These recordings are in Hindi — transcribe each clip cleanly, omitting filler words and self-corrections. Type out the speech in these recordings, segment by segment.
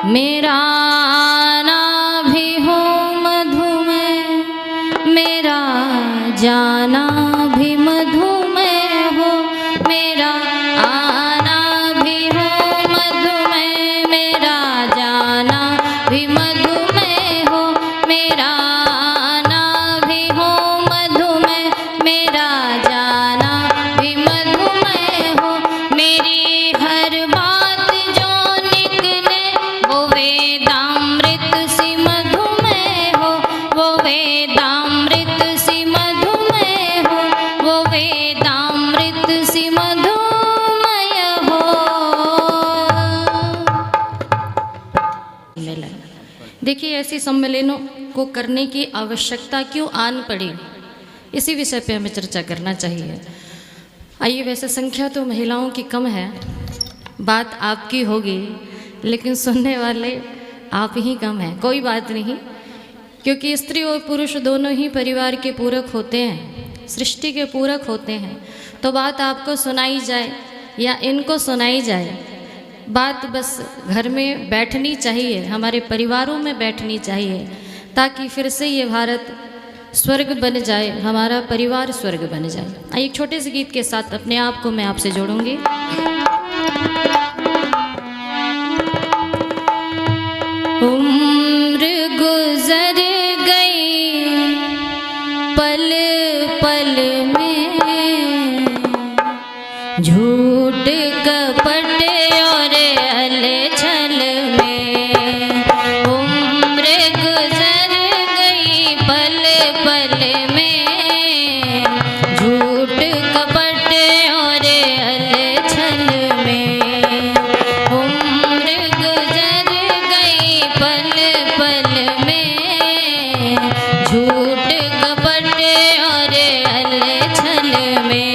मेरा आना भी हो मधुमेह, मेरा जाना भी मधुमेह हो। मेरा आना भी हो मधुमेह, मेरा जाना भी मधुमेह हो। मेरा आना भी हो मधुमेह, मेरा जाना भी मधुमेह हो। मेरी हर बात जो निकले वो वेदामृत सी मधुमेह हो, वो वेदामृत सी मधुमेह हो, वो वेदामृत सी मधुमेह हो। देखिए, ऐसी सम्मेलनों को करने की आवश्यकता क्यों आन पड़ी, इसी विषय पे हमें चर्चा करना चाहिए। आइए, वैसे संख्या तो महिलाओं की कम है, बात आपकी होगी, लेकिन सुनने वाले आप ही कम हैं। कोई बात नहीं, क्योंकि स्त्री और पुरुष दोनों ही परिवार के पूरक होते हैं, सृष्टि के पूरक होते हैं। तो बात आपको सुनाई जाए या इनको सुनाई जाए, बात बस घर में बैठनी चाहिए, हमारे परिवारों में बैठनी चाहिए, ताकि फिर से ये भारत स्वर्ग बन जाए, हमारा परिवार स्वर्ग बन जाए। आइए, एक छोटे से गीत के साथ अपने आप को मैं आपसे जोड़ूंगी। उम्र गुजर गई पल पल में, झूठ कपट और छल में। उम्र गुजर गई पल पल में, झूठ कपट और छल में। उम्र गुजर गई पल पल में, झूठ कपट और छल में।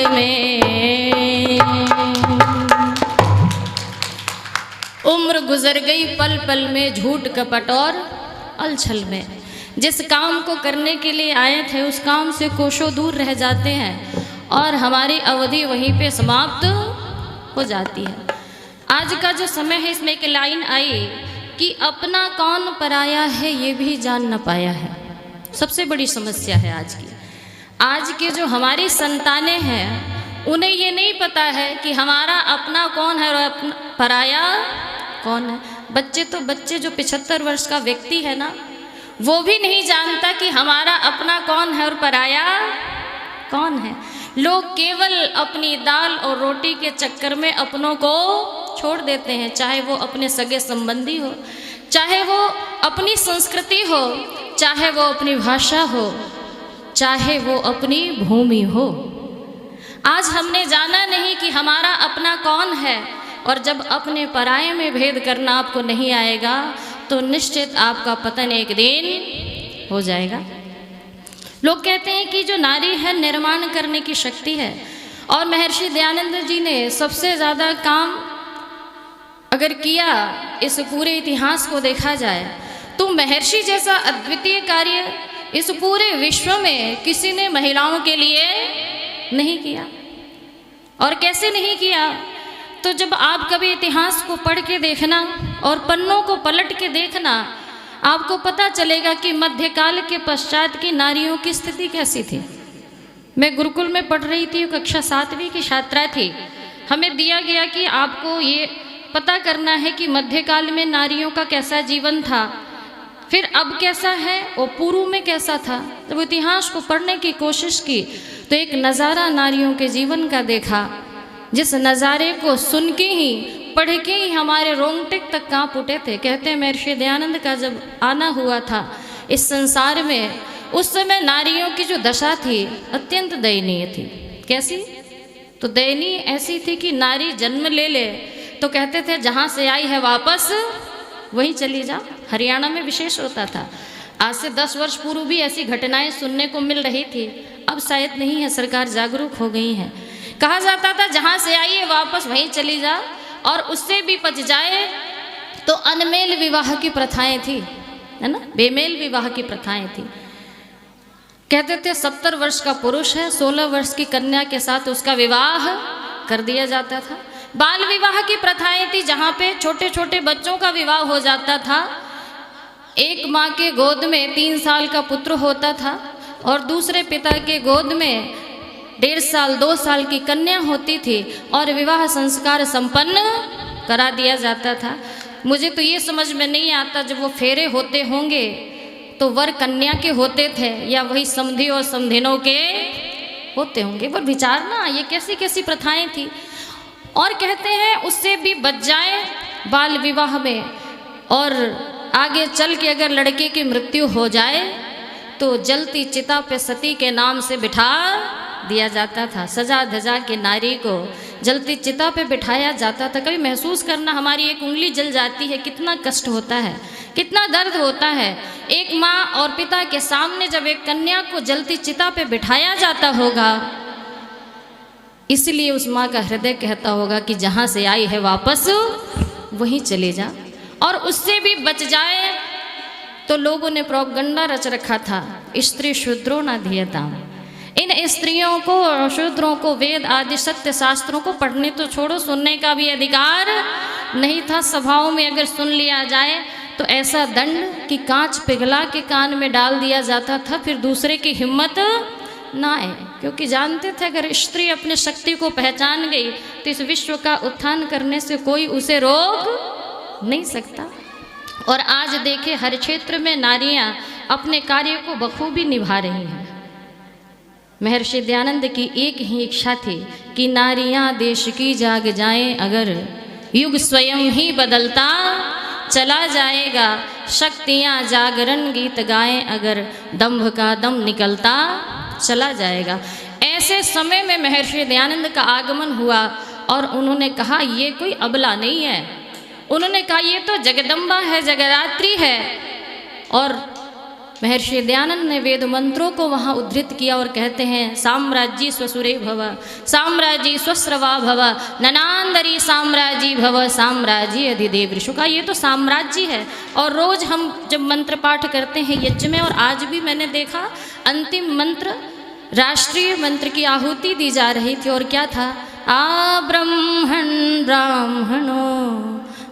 में। उम्र गुजर गई पल पल में झूठ कपट और अलछल में। जिस काम को करने के लिए आए थे उस काम से कोसों दूर रह जाते हैं और हमारी अवधि वहीं पे समाप्त हो जाती है। आज का जो समय है इसमें एक लाइन आई कि अपना कौन पराया है ये भी जान न पाया है। सबसे बड़ी समस्या है आज की। आज के जो हमारी संतानें हैं उन्हें ये नहीं पता है कि हमारा अपना कौन है और अपना पराया कौन है। बच्चे जो 75 वर्ष का व्यक्ति है ना, वो भी नहीं जानता कि हमारा अपना कौन है और पराया कौन है। लोग केवल अपनी दाल और रोटी के चक्कर में अपनों को छोड़ देते हैं, चाहे वो अपने सगे संबंधी हो, चाहे वो अपनी संस्कृति हो, चाहे वो अपनी भाषा हो, चाहे वो अपनी भूमि हो। आज हमने जाना नहीं कि हमारा अपना कौन है, और जब अपने पराये में भेद करना आपको नहीं आएगा तो निश्चित आपका पतन एक दिन हो जाएगा। लोग कहते हैं कि जो नारी है निर्माण करने की शक्ति है, और महर्षि दयानंद जी ने सबसे ज़्यादा काम अगर किया इस पूरे इतिहास को देखा जाए तो महर्षि जैसा अद्वितीय कार्य इस पूरे विश्व में किसी ने महिलाओं के लिए नहीं किया। और कैसे नहीं किया, तो जब आप कभी इतिहास को पढ़ के देखना और पन्नों को पलट के देखना, आपको पता चलेगा कि मध्यकाल के पश्चात की नारियों की स्थिति कैसी थी। मैं गुरुकुल में पढ़ रही थी, कक्षा 7वीं की छात्रा थी। हमें दिया गया कि आपको ये पता करना है कि मध्यकाल में नारियों का कैसा जीवन था, फिर अब कैसा है और पूर्व में कैसा था। जब इतिहास को पढ़ने की कोशिश की तो एक नज़ारा नारियों के जीवन का देखा, जिस नज़ारे को सुन के ही पढ़ के ही हमारे रोंगटे तक कांप उठे थे। कहते हैं महर्षि दयानंद का जब आना हुआ था इस संसार में, उस समय नारियों की जो दशा थी अत्यंत दयनीय थी। कैसी? तो दयनीय ऐसी थी कि नारी जन्म ले तो कहते थे जहाँ से आई है वापस वहीं चली जा। हरियाणा में विशेष होता था। आज से 10 वर्ष पूर्व भी ऐसी घटनाएं सुनने को मिल रही थी, अब शायद नहीं है, सरकार जागरूक हो गई है। कहा जाता था जहाँ से आई है वापस वहीं चली जा, और उससे भी बच जाए तो अनमेल विवाह की प्रथाएं थी, है ना, बेमेल विवाह की प्रथाएं थी। कहते थे 70 वर्ष का पुरुष है, 16 वर्ष की कन्या के साथ उसका विवाह कर दिया जाता था। बाल विवाह की प्रथाएं थी, जहाँ पे छोटे छोटे बच्चों का विवाह हो जाता था। एक माँ के गोद में 3 साल का पुत्र होता था और दूसरे पिता के गोद में 1.5 साल 2 साल की कन्या होती थी, और विवाह संस्कार संपन्न करा दिया जाता था। मुझे तो ये समझ में नहीं आता, जब वो फेरे होते होंगे तो वर कन्या के होते थे या वही समधी और समधिनों के होते होंगे। पर विचारना ये कैसी कैसी प्रथाएं थी। और कहते हैं उससे भी बच जाए बाल विवाह में, और आगे चल के अगर लड़के की मृत्यु हो जाए तो जलती चिता पे सती के नाम से बिठा दिया जाता था। सजा धजा के नारी को जलती चिता पे बिठाया जाता था। कभी महसूस करना, हमारी एक उंगली जल जाती है, कितना कष्ट होता है, कितना दर्द होता है। एक माँ और पिता के सामने जब एक कन्या को जलती चिता पे बिठाया जाता होगा, इसलिए उस माँ का हृदय कहता होगा कि जहाँ से आई है वापस वहीं चले जा। और उससे भी बच जाए तो लोगों ने प्रोपगंडा रच रखा था, स्त्री शूद्रो न धियताम। इन स्त्रियों को और शूद्रों को वेद आदि सत्य शास्त्रों को पढ़ने तो छोड़ो, सुनने का भी अधिकार नहीं था। सभाओं में अगर सुन लिया जाए तो ऐसा दंड कि कांच पिघला के कान में डाल दिया जाता था, फिर दूसरे की हिम्मत ना आए, क्योंकि जानते थे अगर स्त्री अपने शक्ति को पहचान गई तो इस विश्व का उत्थान करने से कोई उसे रोक नहीं सकता। और आज देखे हर क्षेत्र में नारियां अपने कार्य को बखूबी निभा रही हैं। महर्षि दयानंद की एक ही इच्छा थी कि नारियां देश की जाग जाएं, अगर युग स्वयं ही बदलता चला जाएगा। शक्तियां जागरण गीत गाएं, अगर दंभ का दम निकलता चला जाएगा। ऐसे समय में महर्षि दयानंद का आगमन हुआ और उन्होंने कहा ये कोई अबला नहीं है। उन्होंने कहा ये तो जगदम्बा है, जगदात्री है। और महर्षि दयानंद ने वेद मंत्रों को वहाँ उद्धृत किया और कहते हैं साम्राज्य स्वसुरे भव, साम्राज्य स्वस्रवा भव, ननांदरी साम्राज्य भव, साम्राज्य अधिदेव ऋषु का ये तो साम्राज्य है। और रोज हम जब मंत्र पाठ करते हैं यज्ञ में, और आज भी मैंने देखा अंतिम मंत्र राष्ट्रीय मंत्र की आहुति दी जा रही थी, और क्या था, आ ब्रह्मण ब्राह्मणो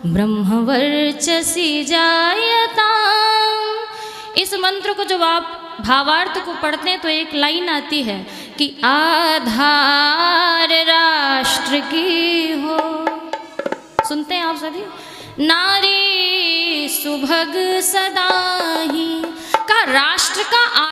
ब्रह्मवर्चसी जायता। इस मंत्र को जब आप भावार्थ को पढ़ते हैं तो एक लाइन आती है कि आधार राष्ट्र की हो। सुनते हैं आप सभी, नारी सुभग सदा ही का राष्ट्र का